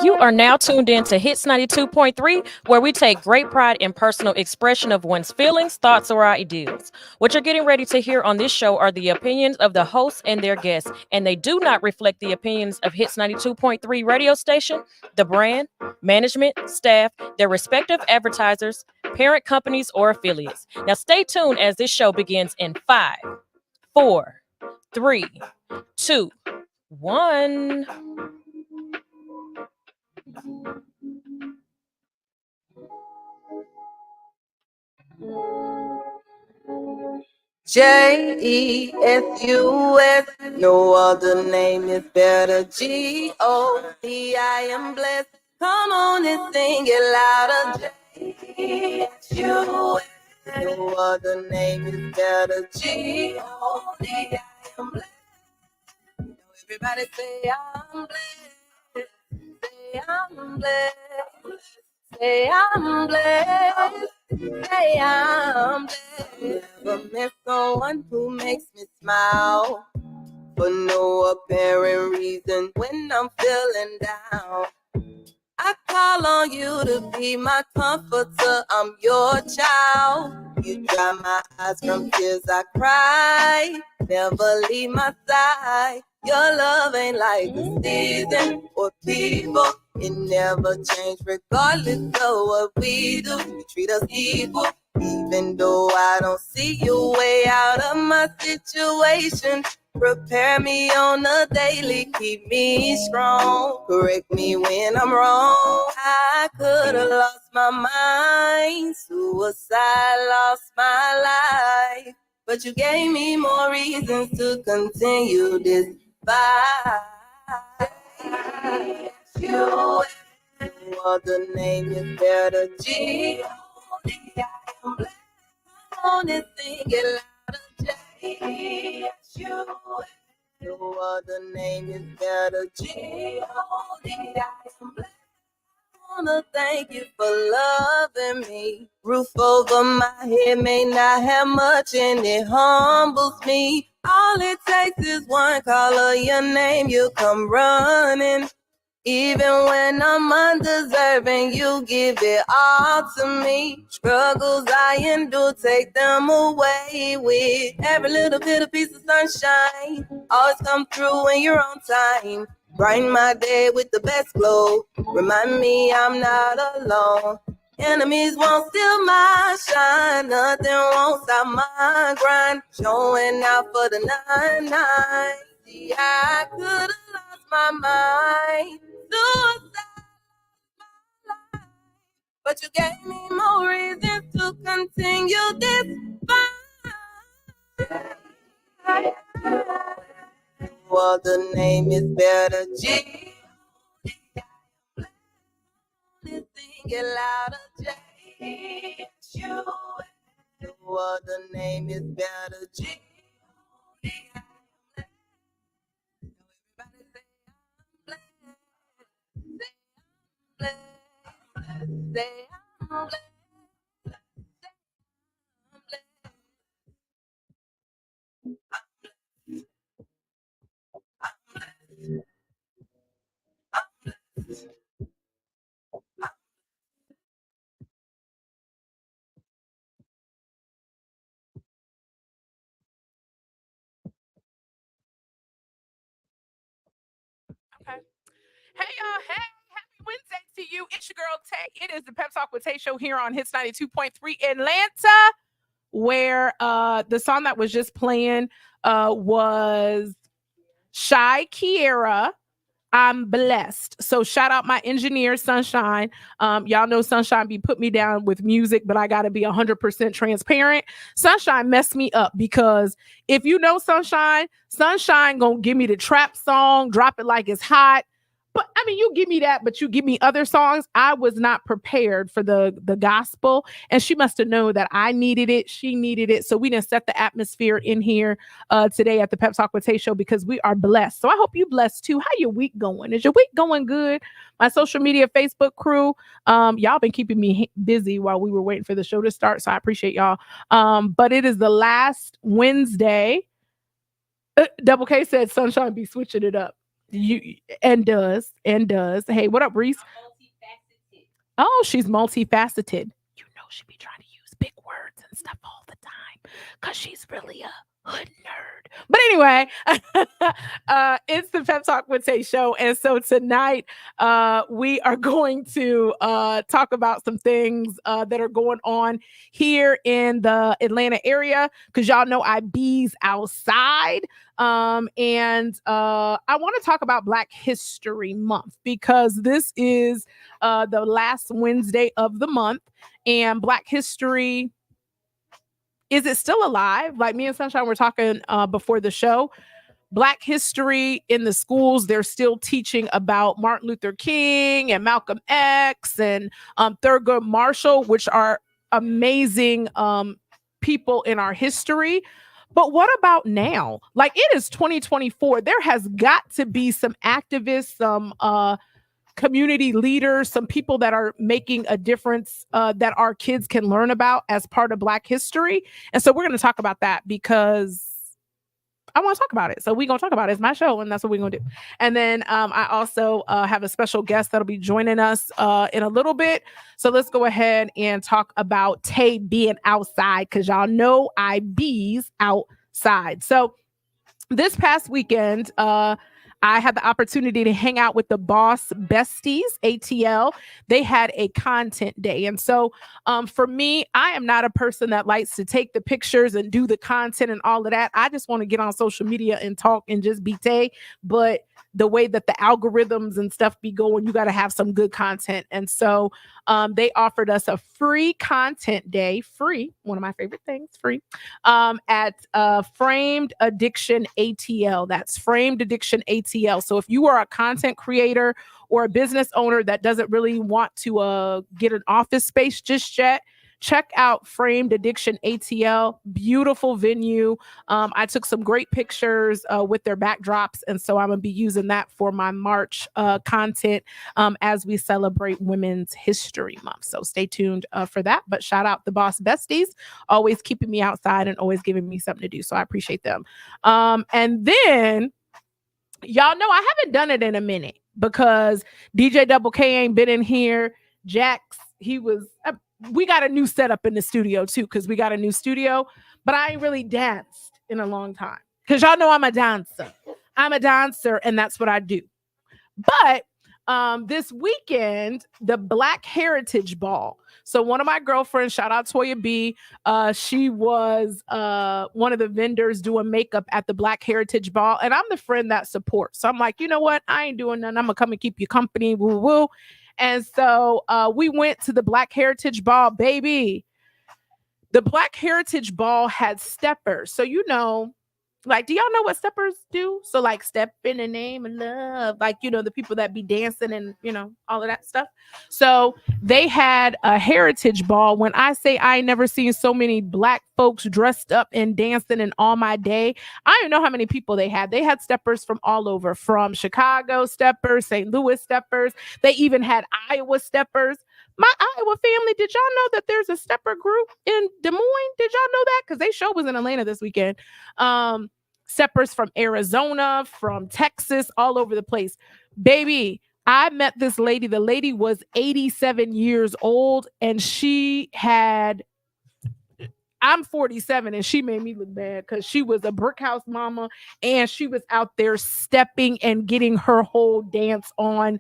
You are now tuned in to Hits 92.3, where we take great pride in personal expression of one's feelings, thoughts, or ideals. What you're getting ready to hear on this show are the opinions of the hosts and their guests, and they do not reflect the opinions of Hits 92.3 radio station, the brand, management, staff, their respective advertisers, parent companies, or affiliates. Now, stay tuned as this show begins in 5, 4, 3, 2, 1. Jes, no other name is better. God, I am blessed. Come on and sing it louder. Jes, no other name is better. God, I am blessed. Everybody say I'm blessed. Say I'm blessed. Say I'm blessed. Say I'm blessed. Never met someone who makes me smile for no apparent reason when I'm feeling down. I call on you to be my comforter. I'm your child. You dry my eyes from tears I cry. Never leave my side. Your love ain't like the season or people. It never change regardless of what we do. You treat us equal. Even though I don't see your way out of my situation. Prepare me on a daily, keep me strong. Correct me when I'm wrong. I could have lost my mind. Suicide lost my life. But you gave me more reasons to continue this fight. You other name is better. G-O-D, I am blessed. On and sing it louder. J-S-U. No other name is better. G-O-D, I am blessed. I wanna thank you for loving me. Roof over my head may not have much and it humbles me. All it takes is one call of your name, you come running. Even when I'm undeserving, you give it all to me. Struggles I endure, take them away with every little bit of piece of sunshine. Always come through when you're on time. Brighten my day with the best glow. Remind me I'm not alone. Enemies won't steal my shine. Nothing won't stop my grind. Showing out for the 9-9. See, I could have lost my mind. Suicide, but you gave me more reasons to continue this fight. Well, the name is better. G. Sing it louder. J. You. Well, the name is better. G. Okay. Hey y'all, hey, happy Wednesday to you. It's your girl Tay. It is the Pep Talk with Tae Show here on Hits 92.3 Atlanta, where the song that was just playing was Shy Kiera. I'm blessed. So shout out my engineer, Sunshine. Y'all know Sunshine be put me down with music, but I got to be 100% transparent. Sunshine messed me up because if you know Sunshine, Sunshine gonna give me the trap song, drop it like it's hot. But I mean, you give me that, but you give me other songs. I was not prepared for the gospel, and she must have known that I needed it. She needed it, so we didn't set the atmosphere in here today at the Pep Talk with Tay Show because we are blessed. So I hope you blessed too. How your week going? Is your week going good? My social media, Facebook crew, y'all been keeping me busy while we were waiting for the show to start, so I appreciate y'all. But it is the last Wednesday. Double K said Sunshine be switching it up. You and does. Hey, what up, Reese? Oh, she's multifaceted. You know she be trying to use big words and stuff all the time because she's really a hood nerd. But anyway, it's the Pep Talk with Tay Show. And so tonight we are going to talk about some things that are going on here in the Atlanta area because y'all know I bees outside. And I want to talk about Black History Month because this is the last Wednesday of the month, and Black history, is it still alive? Like me and Sunshine were talking before the show. Black history in the schools, they're still teaching about Martin Luther King and Malcolm X and Thurgood Marshall, which are amazing people in our history. But what about now? Like, it is 2024. There has got to be some activists, some community leaders, some people that are making a difference that our kids can learn about as part of Black history. And so we're going to talk about that because I want to talk about it. So we're going to talk about it. It's my show, and that's what we're going to do. And then I also have a special guest that'll be joining us in a little bit. So let's go ahead and talk about Tay being outside because y'all know I bees outside. So this past weekend, I had the opportunity to hang out with the Boss Besties, ATL. They had a content day. And so for me, I am not a person that likes to take the pictures and do the content and all of that. I just want to get on social media and talk and just be Tay. But the way that the algorithms and stuff be going, you got to have some good content. And so they offered us a free content day, free, one of my favorite things, free, at Framed Addiction ATL. That's Framed Addiction ATL. So if you are a content creator or a business owner that doesn't really want to get an office space just yet, check out Framed Addiction ATL. Beautiful venue. I took some great pictures with their backdrops. And so I'm going to be using that for my March content as we celebrate Women's History Month. So stay tuned for that. But shout out the Boss Besties, always keeping me outside and always giving me something to do. So I appreciate them. And then y'all know I haven't done it in a minute because DJ Double K ain't been in here. Jax, we got a new setup in the studio too, because we got a new studio, but I ain't really danced in a long time because y'all know I'm a dancer. And that's what I do. But this weekend, the Black Heritage Ball. So one of my girlfriends, shout out Toya B, she was one of the vendors doing makeup at the Black Heritage Ball. And I'm the friend that supports. So I'm like, you know what? I ain't doing nothing. I'm going to come and keep you company. Woo woo. And so we went to the Black Heritage Ball, baby. The Black Heritage Ball had steppers. So, you know, like, do y'all know what steppers do? So like step in the name of love, like, you know, the people that be dancing and, you know, all of that stuff. So they had a heritage ball. When I say I ain't never seen so many Black folks dressed up and dancing in all my day, I don't know how many people they had. They had steppers from all over, from Chicago steppers, St. Louis steppers. They even had Iowa steppers. My Iowa family, did y'all know that there's a stepper group in Des Moines? Did y'all know that? Because they show was in Atlanta this weekend. Steppers from Arizona, from Texas, all over the place. Baby, I met this lady. The lady was 87 years old, and I'm 47, and she made me look bad because she was a brick house mama, and she was out there stepping and getting her whole dance on,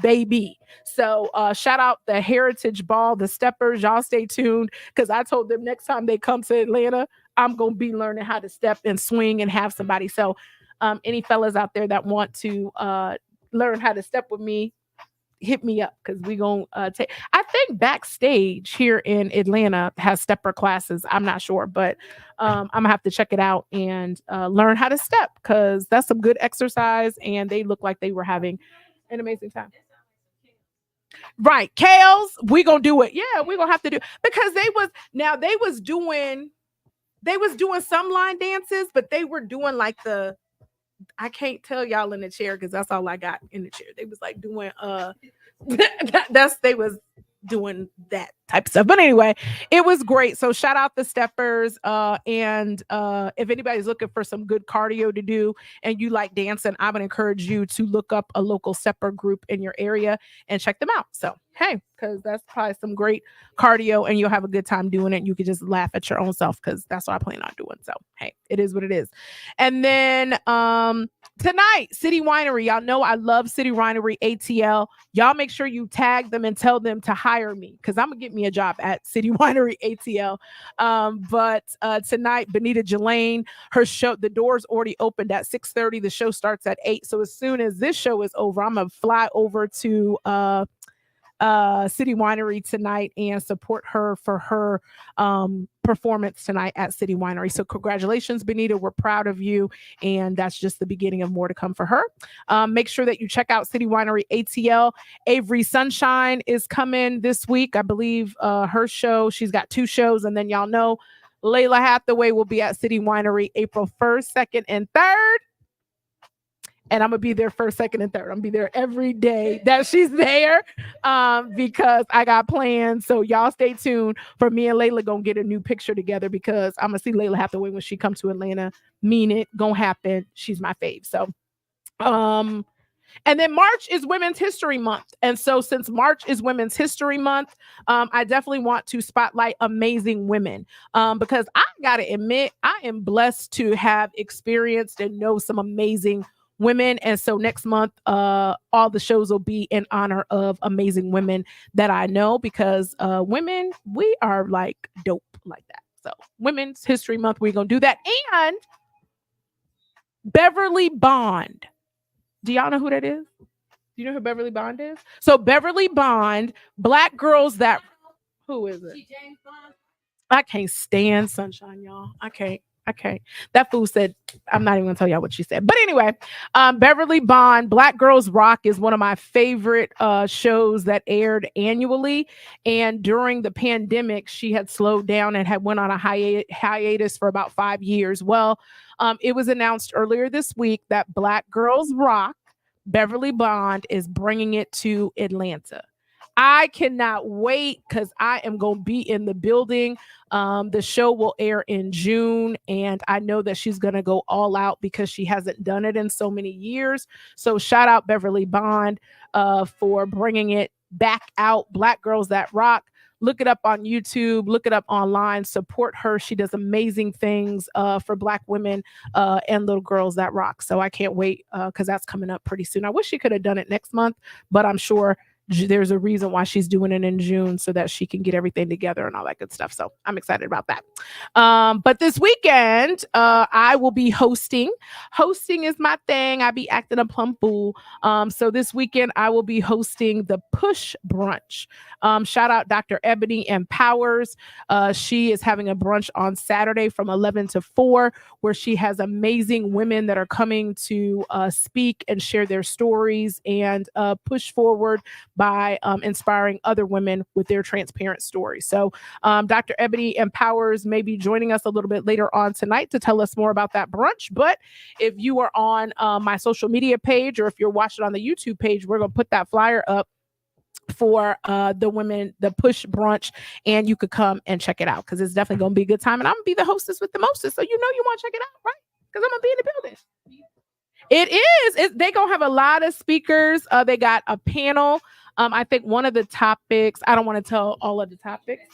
baby. So shout out the Heritage Ball, the steppers. Y'all stay tuned because I told them next time they come to Atlanta, I'm going to be learning how to step and swing and have somebody. So any fellas out there that want to learn how to step with me, hit me up because we're going to take, I think Backstage here in Atlanta has stepper classes. I'm not sure, but I'm going to have to check it out and learn how to step because that's some good exercise. And they look like they were having an amazing time. Right. Kales, we gonna do it. Yeah, we gonna have to do, because they was doing some line dances, but they were doing like I can't tell y'all in the chair because that's all I got in the chair. They was like doing doing that type of stuff. But anyway, it was great. So shout out the steppers. And if anybody's looking for some good cardio to do and you like dancing, I would encourage you to look up a local stepper group in your area and check them out. So hey, because that's probably some great cardio and you'll have a good time doing it. You could just laugh at your own self because that's what I plan on doing. So hey, it is what it is. And then tonight, City Winery. Y'all know I love City Winery ATL. Y'all make sure you tag them and tell them to hire me because I'm gonna get me a job at City Winery ATL. But tonight, Benita Jelane, her show, the doors already opened at 6:30. The show starts at 8. So as soon as this show is over, I'm gonna fly over to City Winery tonight and support her for her performance tonight at City Winery. So congratulations, Benita. We're proud of you. And that's just the beginning of more to come for her. Make sure that you check out City Winery ATL. Avery Sunshine is coming this week. I believe her show, she's got 2 shows. And then y'all know Layla Hathaway will be at City Winery April 1st, 2nd, and 3rd. And I'm going to be there 1st, 2nd, and 3rd. I'm going to be there every day that she's there because I got plans. So y'all stay tuned for me and Layla going to get a new picture together because I'm going to see Layla Hathaway when she comes to Atlanta. Mean it. Going to happen. She's my fave. So, and then March is Women's History Month. And so since March is Women's History Month, I definitely want to spotlight amazing women because I got to admit, I am blessed to have experienced and know some amazing women. And so next month, all the shows will be in honor of amazing women that I know because women, we are like dope like that. So Women's History Month, we're going to do that. And Beverly Bond. Do y'all know who that is? Do you know who Beverly Bond is? So Beverly Bond, Black girls that, who is it? I can't stand Sunshine, y'all. I can't. That fool said, I'm not even gonna tell y'all what she said. But anyway, Beverly Bond, Black Girls Rock is one of my favorite shows that aired annually. And during the pandemic, she had slowed down and had went on a hiatus for about 5 years. Well, it was announced earlier this week that Black Girls Rock, Beverly Bond is bringing it to Atlanta. I cannot wait because I am going to be in the building. The show will air in June, and I know that she's going to go all out because she hasn't done it in so many years. So shout out Beverly Bond for bringing it back out. Black Girls That Rock. Look it up on YouTube. Look it up online. Support her. She does amazing things for Black women and little girls that rock. So I can't wait because that's coming up pretty soon. I wish she could have done it next month, but I'm sure there's a reason why she's doing it in June so that she can get everything together and all that good stuff. So I'm excited about that. But this weekend, I will be hosting. Hosting is my thing. I be acting a plum fool. So this weekend, I will be hosting the Push Brunch. Shout out Dr. Ebony and Powers. She is having a brunch on Saturday from 11 to 4, where she has amazing women that are coming to speak and share their stories and push forward by inspiring other women with their transparent stories. So Dr. Ebony Empowers may be joining us a little bit later on tonight to tell us more about that brunch. But if you are on my social media page or if you're watching on the YouTube page, we're going to put that flyer up for the Push Brunch, and you could come and check it out because it's definitely going to be a good time. And I'm going to be the hostess with the mostest. So you know you want to check it out, right? Because I'm going to be in the building. It is. They going to have a lot of speakers. They got a panel. I think one of the topics, I don't want to tell all of the topics.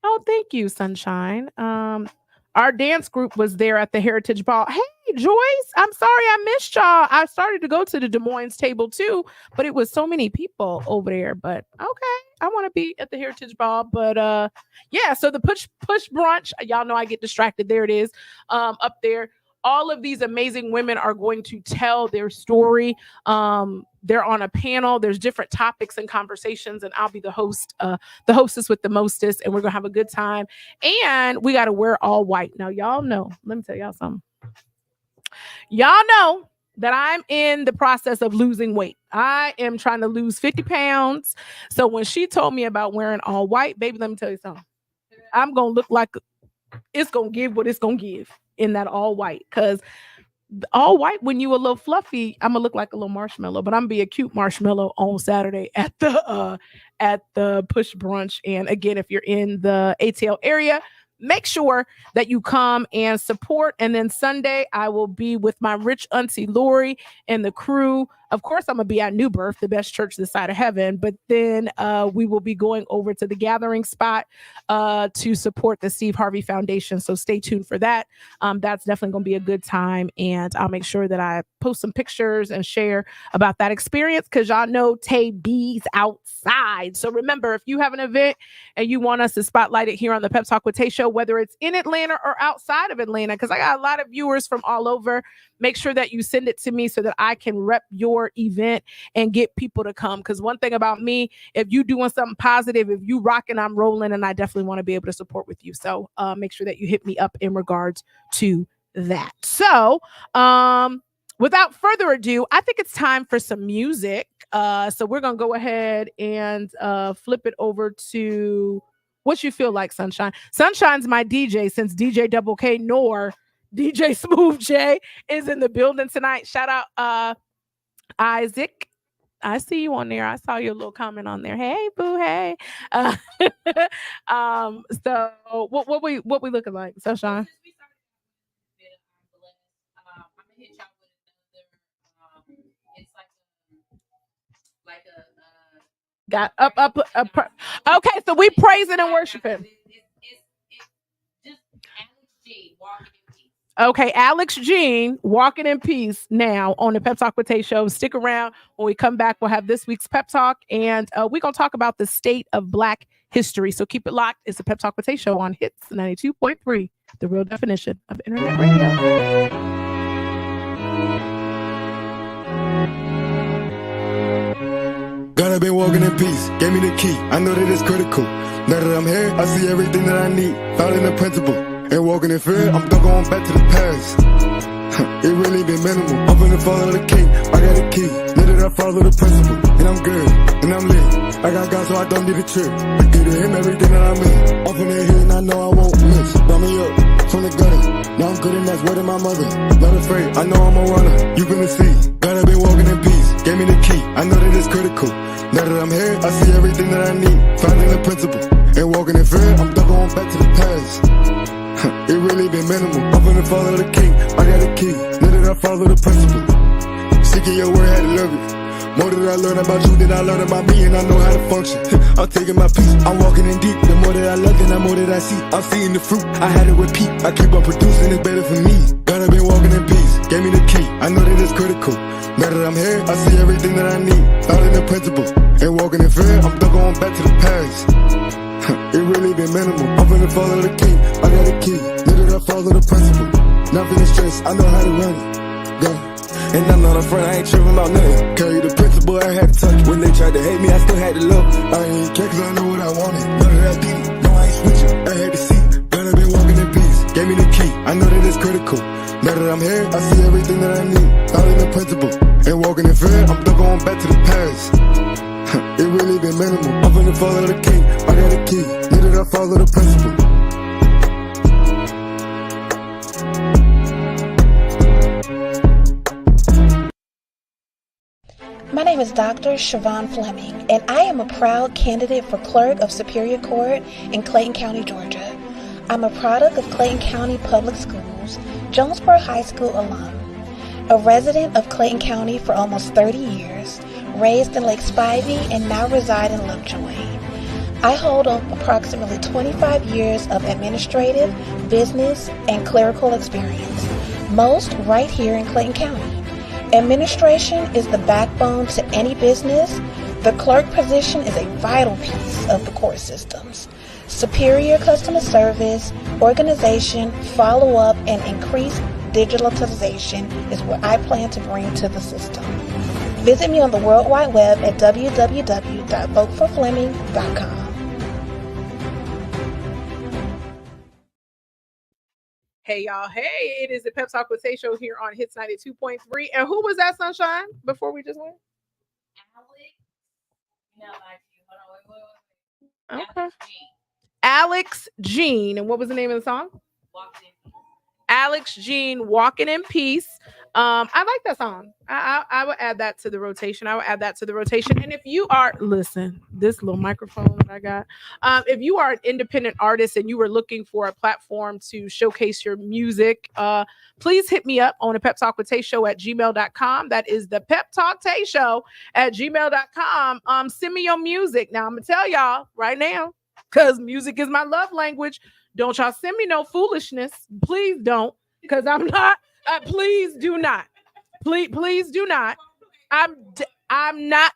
Oh, thank you, Sunshine. Our dance group was there at the Heritage Ball. Hey, Joyce, I'm sorry I missed y'all. I started to go to the Des Moines table too, but it was so many people over there. But okay, I want to be at the Heritage Ball. But yeah, so the push brunch, y'all know I get distracted. There it is, up there. All of these amazing women are going to tell their story. They're on a panel. There's different topics and conversations, and I'll be the host, the hostess with the mostest, and we're gonna have a good time. And we got to wear all white. Now, y'all know. Let me tell y'all something. Y'all know that I'm in the process of losing weight. I am trying to lose 50 pounds. So when she told me about wearing all white, baby, let me tell you something. I'm gonna look like it's gonna give what it's gonna give in that all white, because all white when you a little fluffy. I'm gonna look like a little marshmallow, but I'm gonna be a cute marshmallow on Saturday at the push brunch. And again, if you're in the ATL area, make sure that you come and support. And then Sunday, I will be with my rich auntie Lori and the crew. Of course, I'm gonna be at New Birth, the best church this side of heaven. But then we will be going over to the gathering spot to support the Steve Harvey Foundation. So stay tuned for that. That's definitely gonna be a good time, and I'll make sure that I post some pictures and share about that experience because y'all know Tay B's outside. So remember, if you have an event and you want us to spotlight it here on the Pep Talk with Tay Show, whether it's in Atlanta or outside of Atlanta, because I got a lot of viewers from all over, make sure that you send it to me so that I can rep your event and get people to come. Because one thing about me, if you doing something positive, if you rocking, I'm rolling, and I definitely want to be able to support with you. So make sure that you hit me up in regards to that. So without further ado, I think it's time for some music. So we're gonna go ahead and flip it over to what you feel like, Sunshine. Sunshine's my DJ since DJ Double K nor DJ Smooth J is in the building tonight. Shout out Isaac. I see you on there. I saw your little comment on there. Hey, boo, hey. So what we looking like, Sunshine? Got up. Okay, so we praising and worshiping. Okay, Alex Jean, Walking in Peace now on the Pep Talk with Tay Show. Stick around. When we come back, we'll have this week's Pep Talk, and we're going to talk about the state of Black history. So keep it locked. It's the Pep Talk with Tay Show on Hits 92.3, the real definition of internet radio. God, I've been walking in peace, gave me the key. I know that it's critical. Now that I'm here, I see everything that I need. Found in the principle. And walking in fear, I'm still going back to the past. It really been minimal. I'm finna follow the king. I got a key. Know that I follow the principle. And I'm good. And I'm lit. I got God, so I don't need a trip. I get to him everything that I'm in. Off in the hill, and I know I won't miss. Brought me up from the gutter. Now I'm good, and that's word of my mother. Not afraid, I know I'm a runner. You gonna see. God, I've been walking in peace. Gave me the key. I know that it's critical. Now that I'm here, I see everything that I need. Found in the principle. And walking in fear, I'm still going back to the past. It really been minimal. I'm finna follow the king. I got a key. Know that I follow the principle. Seeking your word, had to love it. More that I learn about you than I learn about me, and I know how to function. I'm taking my peace. I'm walking in deep. The more that I love, then the more that I see. I'm seeing the fruit. I had to repeat. I keep on producing. It's better for me. God, I've been walking in peace. Gave me the key. I know that it's critical. Now that I'm here, I see everything that I need. Found in the principle. And walking in fear, I'm still going back to the past. It really been minimal. I'm finna follow the king. I got a key. Know that I follow the principle. Nothing is stress. I know how to run it. Go. And I'm not a friend. I ain't tripping about nothing. Carry the principle. I had to touch it. When they tried to hate me, I still had to love. I ain't care 'cause I know what I wanted. Know that I did it. No, I ain't switching. I had to see. God, I've been walking in peace. Gave me the key. I know that it's critical. Now that I'm here, I see everything that I need. Found in the principle. And walking in fear, I'm still going back to the past. It really been minimal. I'm finna follow the king. I got a key. Know that I follow the principle. My name is Dr. Siobhan Fleming, and I am a proud candidate for Clerk of Superior Court in Clayton County, Georgia. I'm a product of Clayton County Public Schools, Jonesboro High School alum, a resident of Clayton County for almost 30 years, raised in Lake Spivey, and now reside in Lovejoy. I hold approximately 25 years of administrative, business, and clerical experience, most right here in Clayton County. Administration is the backbone to any business. The clerk position is a vital piece of the court systems. Superior customer service, organization, follow-up, and increased digitalization is what I plan to bring to the system. Visit me on the World Wide Web at www.voteforfleming.com. Hey, y'all. Hey, it is the Pep Talk with Tay Show here on Hits 92.3. And who was that, Sunshine, before we just went? Okay. Alex Jean. And what was the name of the song? Alex Jean, Walking in Peace. I like that song. I would add that to the rotation. And if you are, listen, this little microphone that I got, if you are an independent artist and you were looking for a platform to showcase your music, please hit me up on the Pep Talk with Tae Show at gmail.com. That is the Pep Talk Tae Show at gmail.com. Send me your music. Now I'm gonna tell y'all right now, because music is my love language. Don't y'all send me no foolishness. Please don't, because I'm not. Please do not. Please do not. I'm not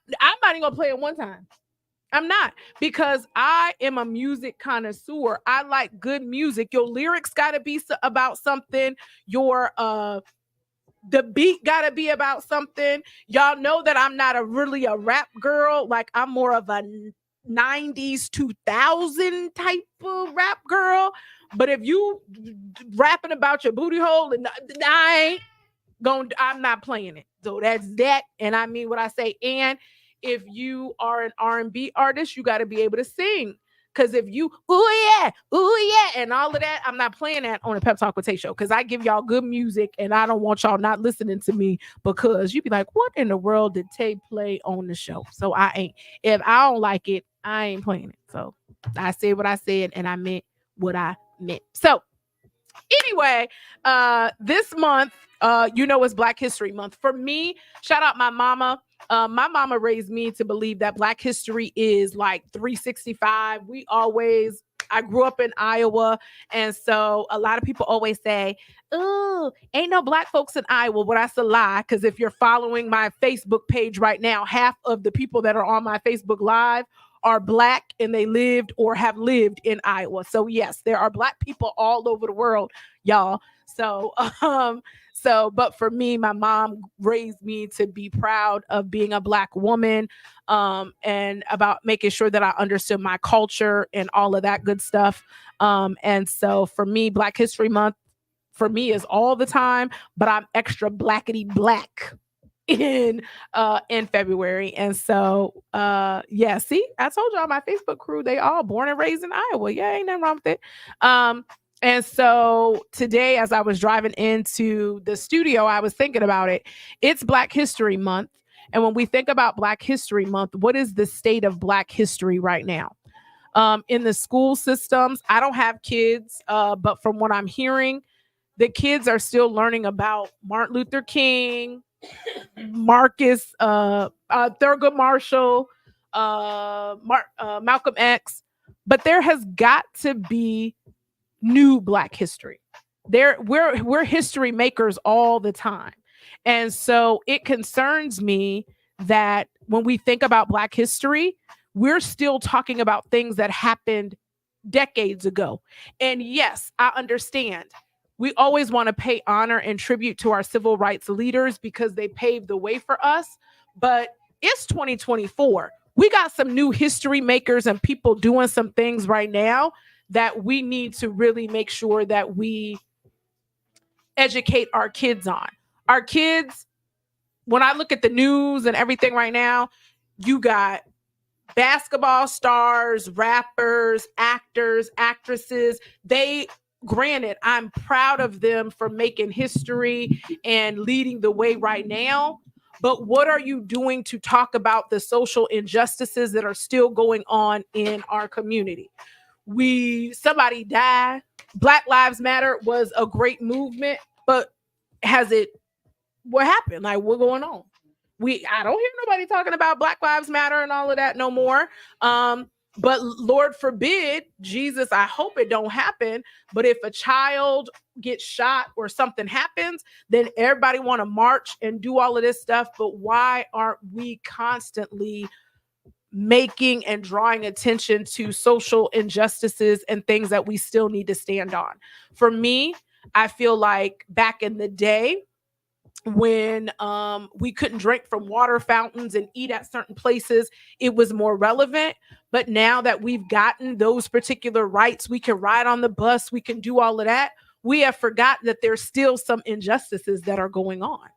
even gonna play it one time. I'm not, because I am a music connoisseur. I like good music. Your lyrics gotta be about something. Your the beat gotta be about something. Y'all know that I'm not really a rap girl. Like, I'm more of a 90s 2000 type of rap girl. But if you rapping about your booty hole, and I'm not playing it. So that's that. And I mean what I say. And if you are an R&B artist, you got to be able to sing. Because if you, ooh yeah, and all of that, I'm not playing that on a Pep Talk with Tae Show, because I give y'all good music and I don't want y'all not listening to me, because you'd be like, what in the world did Tay play on the show? So I ain't. If I don't like it, I ain't playing it. So I said what I said and I meant what I meant. So anyway, this month, it's Black History Month. For me, shout out my mama. My mama raised me to believe that Black history is like 365. I grew up in Iowa. And so a lot of people always say, oh, ain't no Black folks in Iowa. Well, that's a lie. Because if you're following my Facebook page right now, half of the people that are on my Facebook Live are Black, and they lived or have lived in Iowa. So yes, there are Black people all over the world, y'all. But for me, my mom raised me to be proud of being a Black woman, and about making sure that I understood my culture and all of that good stuff. And so for me, Black History Month for me is all the time, but I'm extra blackety black in February. And so yeah, see, I told y'all my Facebook crew, they all born and raised in Iowa. Yeah, ain't nothing wrong with it. And so today, as I was driving into the studio, I was thinking about it. It's Black History Month. And when we think about Black History Month, what is the state of Black history right now? In the school systems, I don't have kids, but from what I'm hearing, the kids are still learning about Martin Luther King, Marcus, Thurgood Marshall, Malcolm X, but there has got to be new Black history. We're history makers all the time. And so it concerns me that when we think about Black history, we're still talking about things that happened decades ago. And yes, I understand. We always want to pay honor and tribute to our civil rights leaders because they paved the way for us. But it's 2024. We got some new history makers and people doing some things right now that we need to really make sure that we educate our kids on. Our kids, when I look at the news and everything right now, you got basketball stars, rappers, actors, actresses. Granted, I'm proud of them for making history and leading the way right now. But what are you doing to talk about the social injustices that are still going on in our community? Somebody died. Black Lives Matter was a great movement, but what happened? Like, what's going on? I don't hear nobody talking about Black Lives Matter and all of that no more. But Lord forbid, Jesus, I hope it don't happen. But if a child gets shot or something happens, then everybody want to march and do all of this stuff. But why aren't we constantly making and drawing attention to social injustices and things that we still need to stand on? For me, I feel like back in the day, when we couldn't drink from water fountains and eat at certain places, it was more relevant. But now that we've gotten those particular rights, we can ride on the bus, we can do all of that. We have forgotten that there's still some injustices that are going on.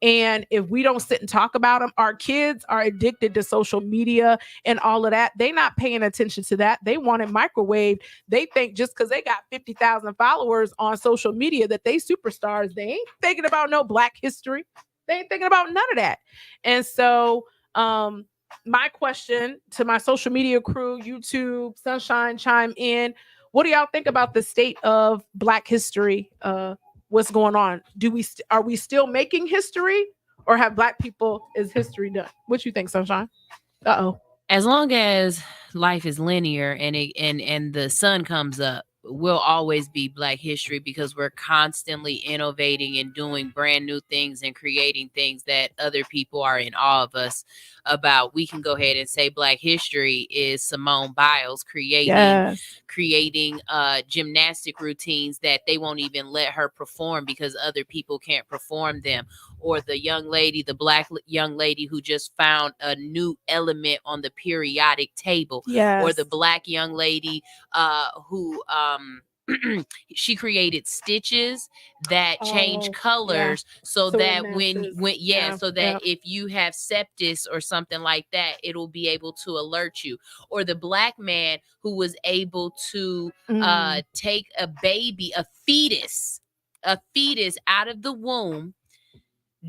And if we don't sit and talk about them, our kids are addicted to social media and all of that. They're not paying attention to that. They want it microwaved. They think just because they got 50,000 followers on social media that they superstars. They ain't thinking about no Black history. They ain't thinking about none of that. And so my question to my social media crew, YouTube, Sunshine, chime in. What do y'all think about the state of Black history? What's going on? Are we still making history, or have Black people is history done? What you think, Sunshine? Uh-oh. As long as life is linear and the sun comes up, will always be Black history, because we're constantly innovating and doing brand new things and creating things that other people are in awe of us about. We can go ahead and say Black history is Simone Biles creating gymnastic routines that they won't even let her perform because other people can't perform them. Or the Black young lady who just found a new element on the periodic table. Yes. Or the Black young lady who she created stitches that change colors so that if you have sepsis or something like that, it'll be able to alert you. Or the Black man who was able to take a fetus out of the womb,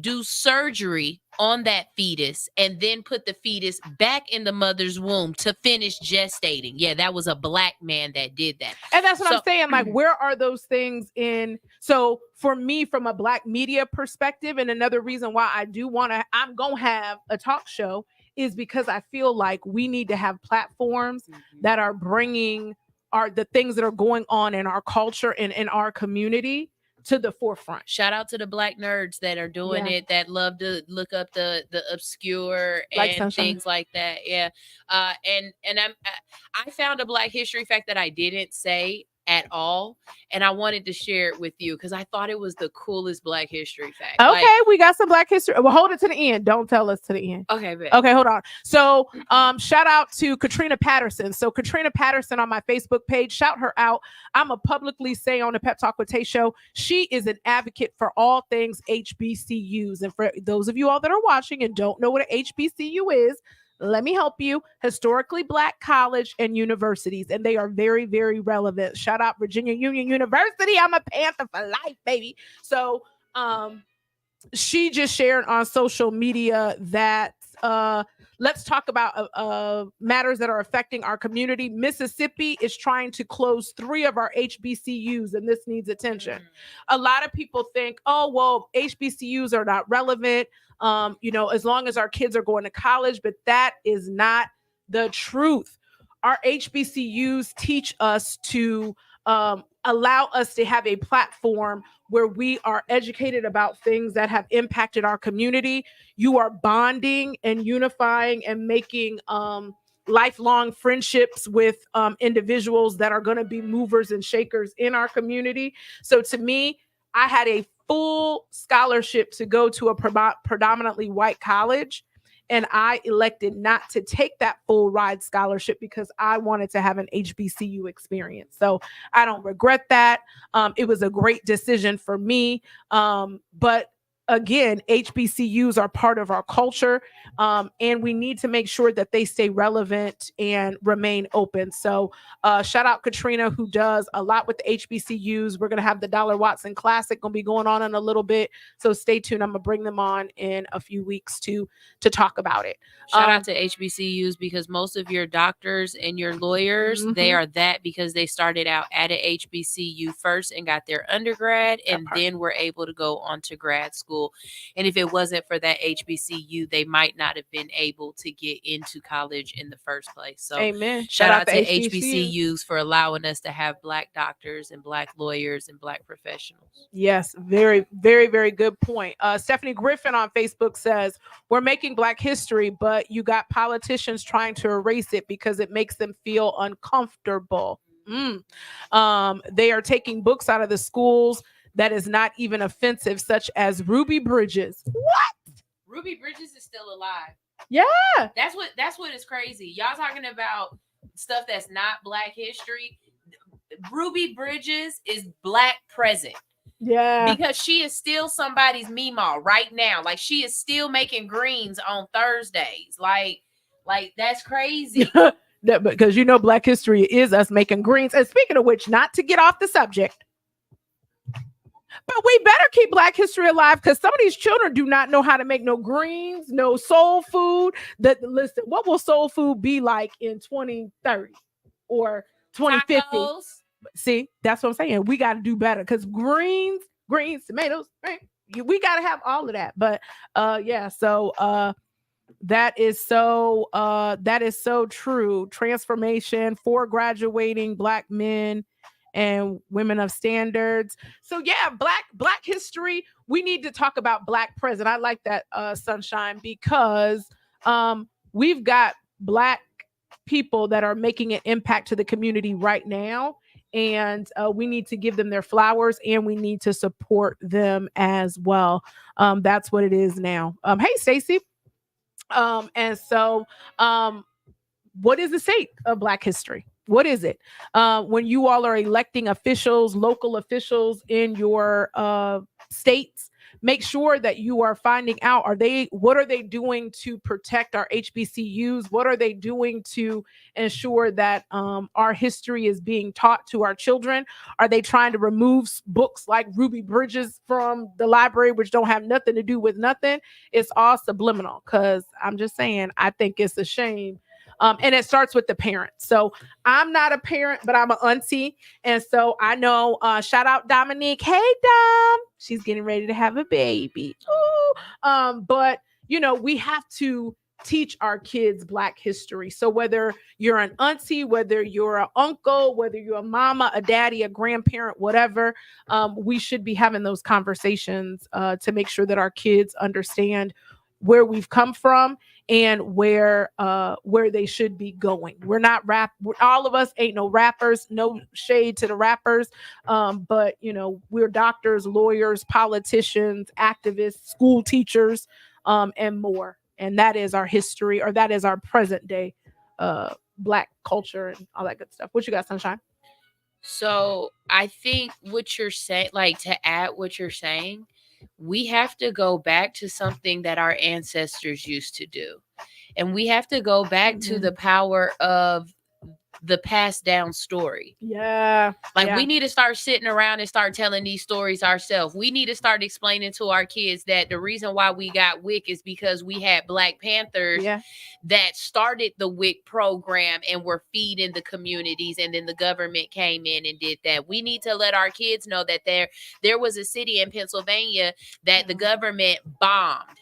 do surgery on that fetus, and then put the fetus back in the mother's womb to finish gestating. Yeah, that was a Black man that did that. And that's what I'm saying. Like, where are those things in? So for me, from a Black media perspective, and another reason why I'm going to have a talk show is because I feel like we need to have platforms that are bringing the things that are going on in our culture and in our community to the forefront. Shout out to the Black nerds that are doing it, that love to look up the obscure and things like that. Yeah. And I found a Black history fact that I didn't say at all, and I wanted to share it with you because I thought it was the coolest Black history fact. Okay, we got some Black history. Well, hold it to the end. Don't tell us to the end. Okay, hold on. So shout out to Katrina Patterson. So Katrina Patterson on my Facebook page, shout her out. I'm a publicly say on the Pep Talk with Tae Show, she is an advocate for all things HBCUs. And for those of you all that are watching and don't know what an HBCU is, let me help you. Historically Black college and universities, and they are very, very relevant. Shout out Virginia Union University. I'm a Panther for life, baby. So she just shared on social media that let's talk about matters that are affecting our community. Mississippi is trying to close 3 of our HBCUs, and this needs attention. A lot of people think, oh, well, HBCUs are not relevant, as long as our kids are going to college, but that is not the truth. Our HBCUs teach us to allow us to have a platform where we are educated about things that have impacted our community. You are bonding and unifying and making lifelong friendships with individuals that are going to be movers and shakers in our community. So to me, I had a full scholarship to go to a predominantly white college, and I elected not to take that full ride scholarship because I wanted to have an HBCU experience. So I don't regret that. It was a great decision for me. But again, HBCUs are part of our culture, and we need to make sure that they stay relevant and remain open. So shout out Katrina, who does a lot with the HBCUs. We're going to have the Dollar Watson Classic going to be going on in a little bit. So stay tuned. I'm going to bring them on in a few weeks to talk about it. Shout out to HBCUs, because most of your doctors and your lawyers, they are that because they started out at a HBCU first and got their undergrad, and then were able to go on to grad school. And if it wasn't for that HBCU, they might not have been able to get into college in the first place. So amen. Shout out to HBCUs for allowing us to have Black doctors and Black lawyers and Black professionals. Yes, very, very, very good point. Stephanie Griffin on Facebook says, we're making Black history, but you got politicians trying to erase it because it makes them feel uncomfortable. They are taking books out of the schools that is not even offensive, such as Ruby Bridges. What? Ruby Bridges is still alive. Yeah. That's what is crazy. Y'all talking about stuff that's not Black history. Ruby Bridges is Black present. Yeah. Because she is still somebody's Meemaw right now. Like, she is still making greens on Thursdays. Like that's crazy. Because Black history is us making greens. And speaking of which, not to get off the subject, but we better keep Black history alive, because some of these children do not know how to make no greens, no soul food. Listen, what will soul food be like in 2030 or 2050? Tacos. See, that's what I'm saying. We got to do better, because greens, tomatoes, right? We got to have all of that. But yeah, so that is so true. Transformation for graduating Black men and women of standards. So yeah, black history. We need to talk about Black present. I like that, Sunshine, because we've got Black people that are making an impact to the community right now, and we need to give them their flowers, and we need to support them as well. That's what it is now. Hey, Stacey. And so, what is the state of Black history? What is it? When you all are electing officials, local officials in your states, make sure that you are finding out, what are they doing to protect our HBCUs? What are they doing to ensure that our history is being taught to our children? Are they trying to remove books like Ruby Bridges from the library, which don't have nothing to do with nothing? It's all subliminal, because I'm just saying, I think it's a shame. And it starts with the parents. So I'm not a parent, but I'm an auntie. And so I know, shout out Dominique. Hey, Dom. She's getting ready to have a baby. Ooh. But, we have to teach our kids Black history. So whether you're an auntie, whether you're an uncle, whether you're a mama, a daddy, a grandparent, whatever, we should be having those conversations to make sure that our kids understand where we've come from and where they should be going. We're not all of us ain't no rappers, no shade to the rappers. But we're doctors, lawyers, politicians, activists, school teachers, and more. And that is our history, or that is our present day Black culture and all that good stuff. What you got, Sunshine? So I think what you're saying, like, to add what you're saying, we have to go back to something that our ancestors used to do. And we have to go back to the power of the passed down story. Yeah. Like, we need to start sitting around and start telling these stories ourselves. We need to start explaining to our kids that the reason why we got WIC is because we had Black Panthers that started the WIC program and were feeding the communities, and then the government came in and did that. We need to let our kids know that there was a city in Pennsylvania that the government bombed.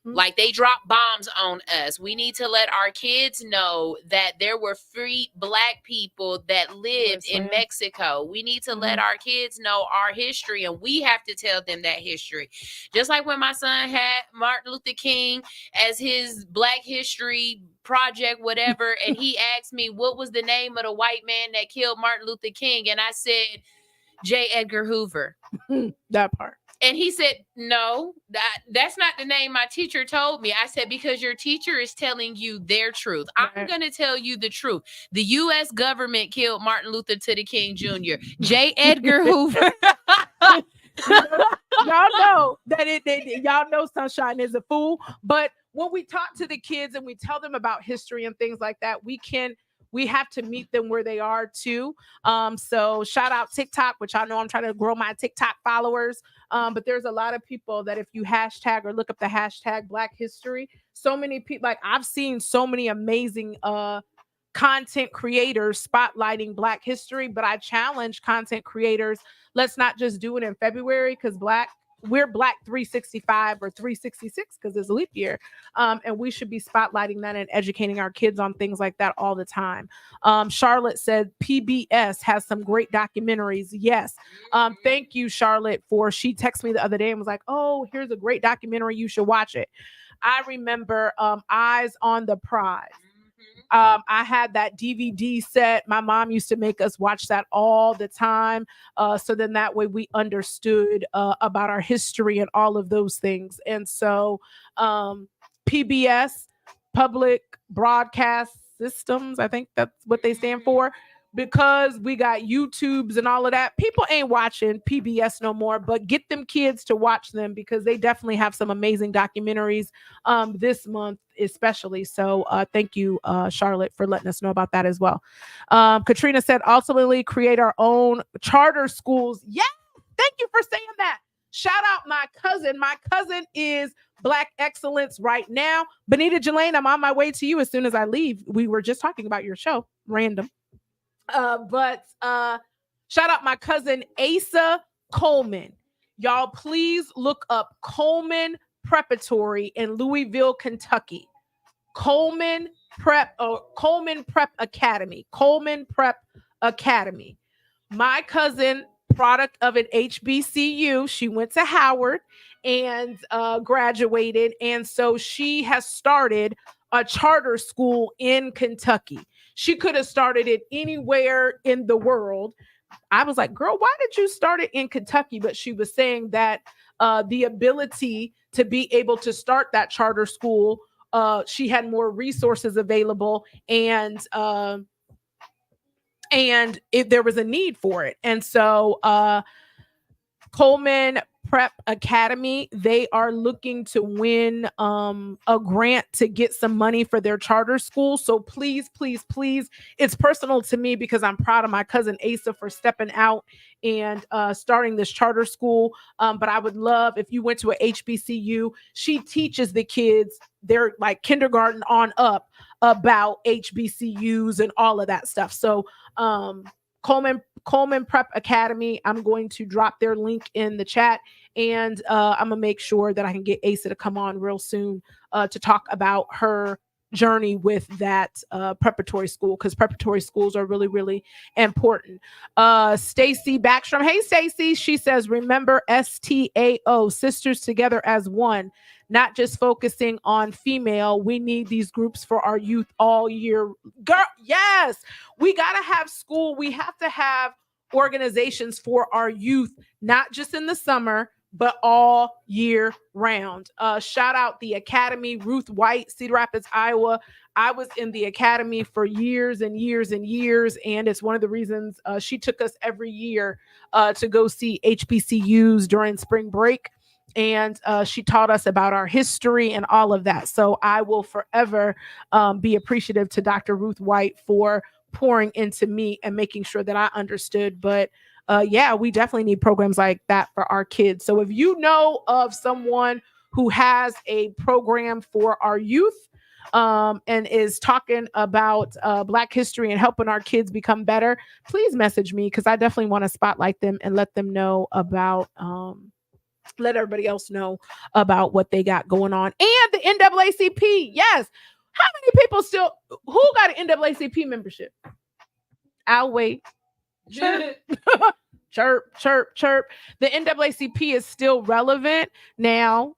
Like, they dropped bombs on us. We need to let our kids know that there were free Black people that lived in Mexico. We need to let our kids know our history, and we have to tell them that history. Just like when my son had Martin Luther King as his Black history project, whatever, and he asked me what was the name of the white man that killed Martin Luther King, and I said J. Edgar Hoover. That part. And he said, no, that's not the name my teacher told me. I said, because your teacher is telling you their truth. I'm going to tell you the truth. The U.S. government killed Martin Luther King Jr. J. Edgar Hoover. Y'all know y'all know Sunshine is a fool. But when we talk to the kids and we tell them about history and things like that, we have to meet them where they are too. So shout out TikTok, which I know I'm trying to grow my TikTok followers. But there's a lot of people that if you hashtag or look up the hashtag Black History, so many people, like, I've seen so many amazing content creators spotlighting Black history, but I challenge content creators, let's not just do it in February, because we're Black 365 or 366 because it's a leap year. And we should be spotlighting that and educating our kids on things like that all the time. Charlotte said PBS has some great documentaries. Yes. Thank you, Charlotte, she texted me the other day and was like, oh, here's a great documentary. You should watch it. I remember Eyes on the Prize. I had that DVD set. My mom used to make us watch that all the time. So then that way we understood about our history and all of those things. And so PBS, Public Broadcast Systems, I think that's what they stand for. because we got YouTubes and all of that, people ain't watching PBS no more, but get them kids to watch them because they definitely have some amazing documentaries this month, especially. So thank you, Charlotte, for letting us know about that as well. Katrina said, ultimately create our own charter schools. Yeah, thank you for saying that. Shout out my cousin. My cousin is Black Excellence right now. Benita Jelaine, I'm on my way to you as soon as I leave. We were just talking about your show, random. But shout out my cousin Asa Coleman. Y'all, please look up Coleman Preparatory in Louisville, Kentucky. Coleman Prep Academy. Coleman Prep Academy. My cousin, product of an HBCU, she went to Howard and graduated. And so she has started a charter school in Kentucky. She could have started it anywhere in the world. I was like, girl, why did you start it in Kentucky? But she was saying that the ability to be able to start that charter school, she had more resources available, and there was a need for it. And so Coleman Prep Academy, they are looking to win a grant to get some money for their charter school. So please, please, please, it's personal to me because I'm proud of my cousin Asa for stepping out and starting this charter school. But I would love if you went to a HBCU. She teaches the kids, they're like kindergarten on up, about HBCUs and all of that stuff. So Coleman Prep Academy, I'm going to drop their link in the chat, and I'm gonna make sure that I can get Asa to come on real soon to talk about her journey with that preparatory school, because preparatory schools are really, really important. Stacy Backstrom, hey Stacy, she says, remember STAO, Sisters Together as One, not just focusing on female. We need these groups for our youth all year. Girl, yes, we gotta have school. We have to have organizations for our youth, not just in the summer, but all year round. Shout out the Academy, Ruth White, Cedar Rapids, Iowa. I was in the Academy for years and years and years, and it's one of the reasons she took us every year to go see HBCUs during spring break. And she taught us about our history and all of that. So I will forever be appreciative to Dr. Ruth White for pouring into me and making sure that I understood. But yeah, we definitely need programs like that for our kids. So if you know of someone who has a program for our youth and is talking about Black history and helping our kids become better, please message me, because I definitely want to spotlight them and let them know about let everybody else know about what they got going on. And the NAACP, yes. How many people still, who got an NAACP membership? I'll wait. Chirp. Chirp, chirp, chirp. The NAACP is still relevant. Now,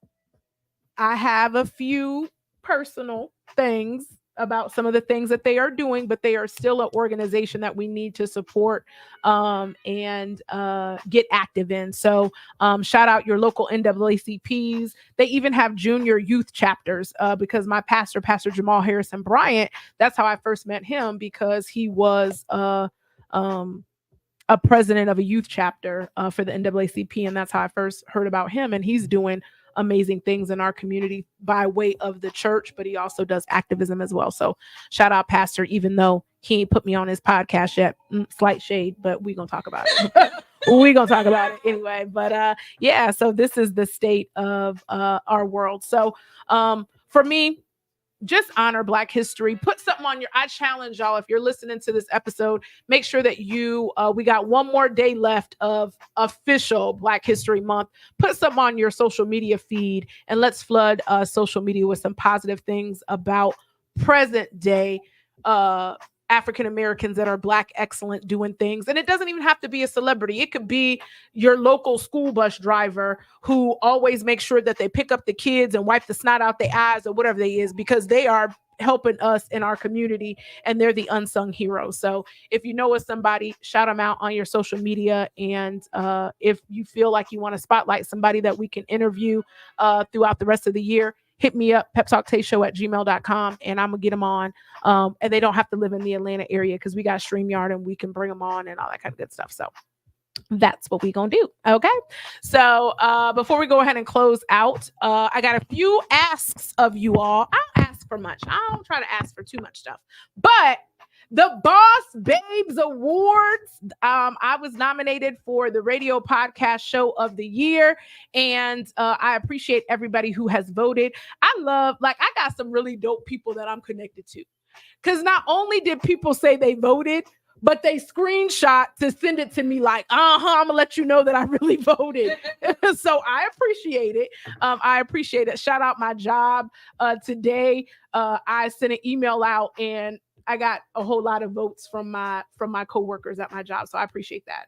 I have a few personal things about some of the things that they are doing, but they are still an organization that we need to support and get active in. So shout out your local NAACPs. They even have junior youth chapters because my pastor, Pastor Jamal Harrison Bryant, that's how I first met him, because he was a president of a youth chapter for the NAACP. And that's how I first heard about him. And he's doing amazing things in our community by way of the church, but he also does activism as well. So shout out Pastor, even though he ain't put me on his podcast yet. Slight shade, but we're going to talk about it. We're going to talk about it anyway. But yeah, so this is the state of our world. So for me, just honor Black history. Put something on I challenge y'all, if you're listening to this episode, make sure that we got one more day left of official Black History Month. Put something on your social media feed, and let's flood social media with some positive things about present day African Americans that are Black excellent doing things. And it doesn't even have to be a celebrity. It could be your local school bus driver who always makes sure that they pick up the kids and wipe the snot out their eyes or whatever they is, because they are helping us in our community and they're the unsung heroes. So if you know of somebody, shout them out on your social media. And if you feel like you want to spotlight somebody that we can interview throughout the rest of the year, hit me up, peptalktaeshow@gmail.com, and I'm gonna get them on. And they don't have to live in the Atlanta area because we got StreamYard and we can bring them on and all that kind of good stuff. So that's what we're gonna do. Okay. So before we go ahead and close out, I got a few asks of you all. I don't ask for much. I don't try to ask for too much stuff. But the Boss Babes Awards, I was nominated for the Radio Podcast Show of the Year, and I appreciate everybody who has voted. I got some really dope people that I'm connected to, because not only did people say they voted, but they screenshot to send it to me like, I'm gonna let you know that I really voted. So I appreciate it. I appreciate it. Shout out my job. Today, I sent an email out and I got a whole lot of votes from my coworkers at my job. So I appreciate that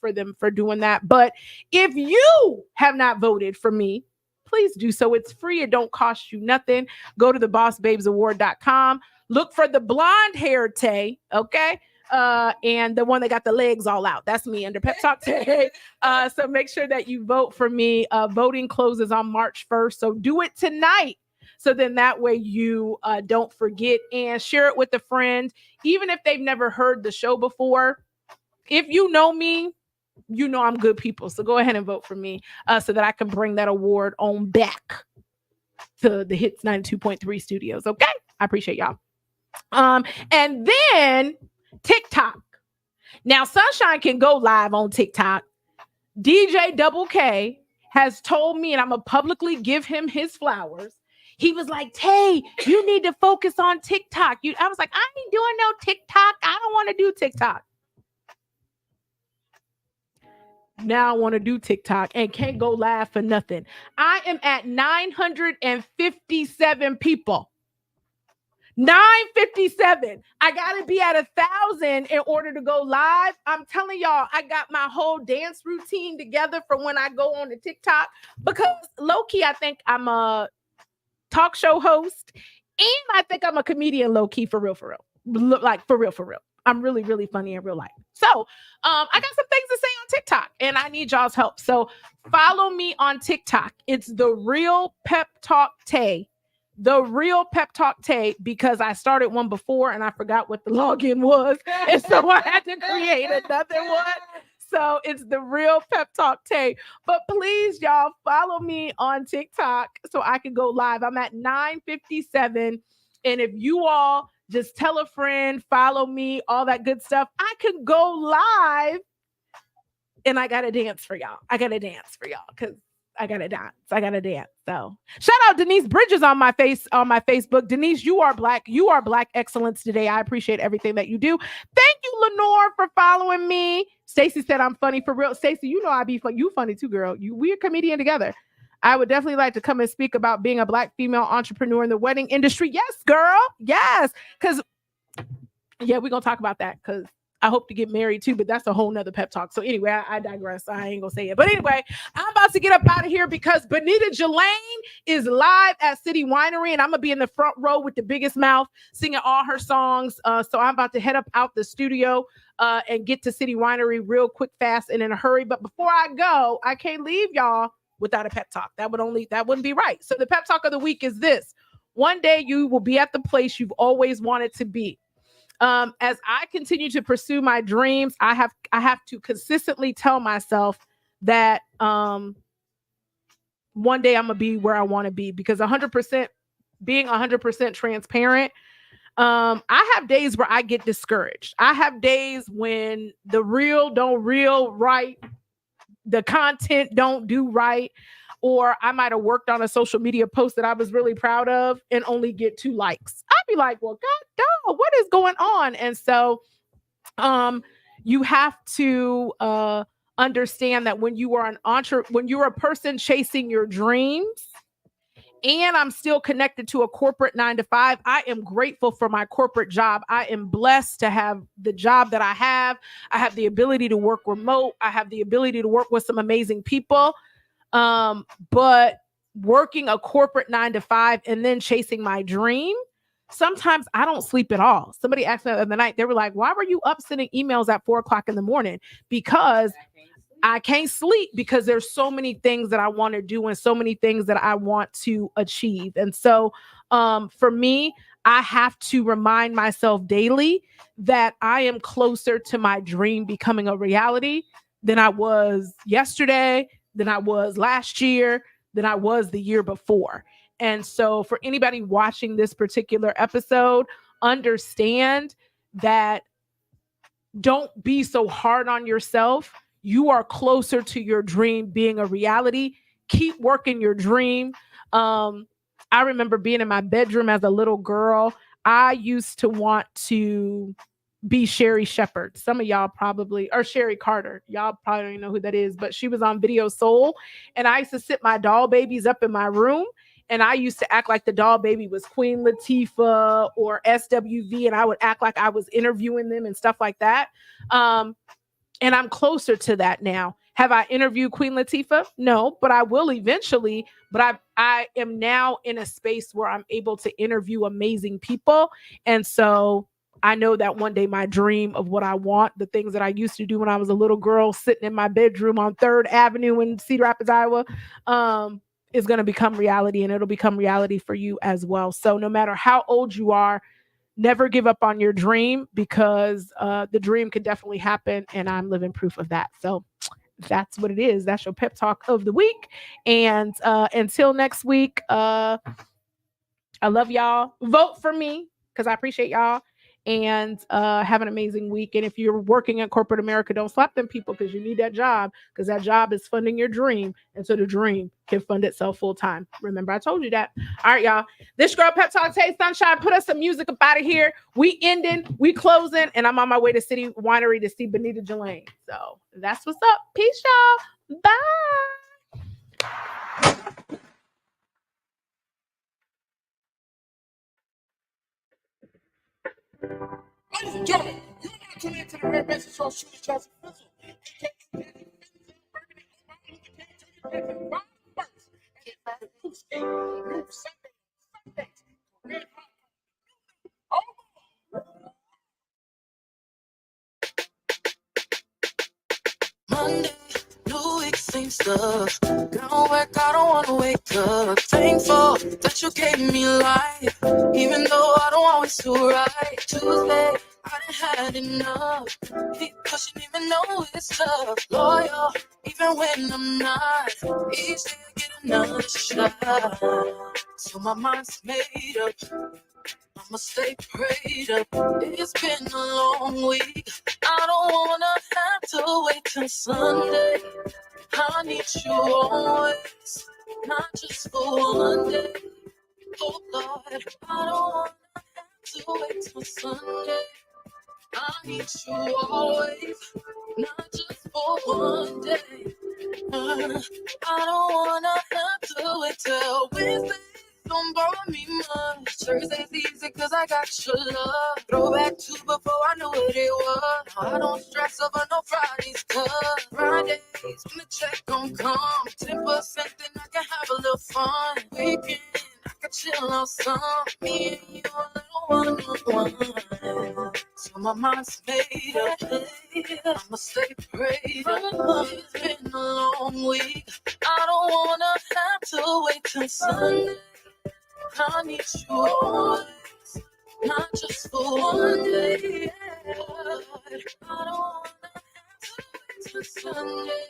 for them for doing that. But if you have not voted for me, please do so. It's free. It don't cost you nothing. Go to thebossbabesaward.com. Look for the blonde hair Tay, okay? And the one that got the legs all out. That's me under Pep Talk Tae. So make sure that you vote for me. Voting closes on March 1st. So do it tonight. So then that way you don't forget, and share it with a friend, even if they've never heard the show before. If you know me, you know I'm good people. So go ahead and vote for me so that I can bring that award on back to the Hits 92.3 studios. Okay. I appreciate y'all. And then TikTok. Now, Sunshine can go live on TikTok. DJ Double K has told me, and I'm going to publicly give him his flowers. He was like, Tay, you need to focus on TikTok. I was like, I ain't doing no TikTok. I don't want to do TikTok. Now I want to do TikTok and can't go live for nothing. I am at 957 people. 957. I gotta be at 1,000 in order to go live. I'm telling y'all, I got my whole dance routine together for when I go on the TikTok, because low-key, I think I'm a talk show host, and I think I'm a comedian low-key, for real. Like for real. I'm really, really funny in real life. So I got some things to say on TikTok, and I need y'all's help. So follow me on TikTok. It's The Real Pep Talk Tae. The Real Pep Talk Tae, because I started one before and I forgot what the login was. And so I had to create another one. So it's The Real Pep Talk Tae. But please, y'all, follow me on TikTok so I can go live. I'm at 957. And if you all just tell a friend, follow me, all that good stuff, I can go live. And I got to dance for y'all. Because I gotta dance. So shout out Denise Bridges on my Facebook. Denise, you are black. You are black excellence today. I appreciate everything that you do. Thank you, Lenore, for following me. Stacy said I'm funny for real. Stacy, you know I be fun. You funny too, girl. We're a comedian together. I would definitely like to come and speak about being a black female entrepreneur in the wedding industry. Yes, girl. Yes. Because we're gonna talk about that, because I hope to get married too, but that's a whole nother pep talk. So anyway, I digress. I ain't gonna say it. But anyway, I'm about to get up out of here because Benita Jelaine is live at City Winery, and I'm gonna be in the front row with the biggest mouth singing all her songs. So I'm about to head up out the studio and get to City Winery real quick, fast, and in a hurry. But before I go, I can't leave y'all without a pep talk. That wouldn't be right. So the pep talk of the week is this: one day you will be at the place you've always wanted to be. As I continue to pursue my dreams, I have to consistently tell myself that one day I'm gonna be where I want to be, because 100% being 100% transparent. I have days where I get discouraged. I have days when the reel don't reel right, the content don't do right, or I might have worked on a social media post that I was really proud of and only get 2 likes. I'd be like, well, God, dog, what is going on? And so you have to understand that when you are when you're a person chasing your dreams, and I'm still connected to a corporate 9-to-5, I am grateful for my corporate job. I am blessed to have the job that I have. I have the ability to work remote. I have the ability to work with some amazing people. But working a corporate 9-to-5 and then chasing my dream, sometimes I don't sleep at all. Somebody asked me the other night, they were like, why were you up sending emails at 4:00 in the morning? Because I can't sleep because there's so many things that I want to do and so many things that I want to achieve. And so for me, I have to remind myself daily that I am closer to my dream becoming a reality than I was yesterday, than I was last year, than I was the year before. And so for anybody watching this particular episode, understand that don't be so hard on yourself. You are closer to your dream being a reality. Keep working your dream. I remember being in my bedroom as a little girl. I used to want to be Sherry Shepherd. Some of y'all probably, or Sherry Carter. Y'all probably don't even know who that is, but she was on Video Soul. And I used to sit my doll babies up in my room. And I used to act like the doll baby was Queen Latifah or SWV. And I would act like I was interviewing them and stuff like that. And I'm closer to that now. Have I interviewed Queen Latifah? No, but I will eventually. But I am now in a space where I'm able to interview amazing people. And so I know that one day my dream of what I want, the things that I used to do when I was a little girl sitting in my bedroom on 3rd Avenue in Cedar Rapids, Iowa, is going to become reality, and it'll become reality for you as well. So no matter how old you are, never give up on your dream, because the dream can definitely happen, and I'm living proof of that. So that's what it is. That's your pep talk of the week. And until next week, I love y'all. Vote for me because I appreciate y'all. And have an amazing week. And if you're working in corporate America, don't slap them people, because you need that job, because that job is funding your dream. And so the dream can fund itself full time. Remember, I told you that. All right, y'all. This girl, Pep Talk Tae Sunshine, put us some music up out of here. We ending, we closing, and I'm on my way to City Winery to see Benita Jelaine. So that's what's up. Peace, y'all. Bye. Ladies and gentlemen, you're now tuning into the Red Message Show, Shooting Shots of Fizzle. Monday, new week, same stuff. Gonna work, I don't wanna wake up. Thankful that you gave me life, even though I don't always do right. Tuesday, I done had enough. Keep pushing even though it's tough. Loyal, even when I'm not. Each day I get another shot. So my mind's made up. I'ma stay prayed up. It's been a long week. I don't wanna have to wait till Sunday. I need you always, not just for one day. Oh Lord, I don't wanna have to wait till Sunday. I need you always, not just for one day. I don't wanna have to wait till Wednesday. Don't bother me much. Thursday's easy cause I got your love. Throwback to before I knew what it was. I don't stress over no Fridays cause Fridays when the check gon' come 10% then I can have a little fun. Weekend I can chill out some. Me and you a little one-on-one. So my mind's made up. I'ma stay prayed up. It's been a long week. I don't wanna have to wait till Sunday. I need you always, not just for one day. I don't wanna have to wait till Sunday.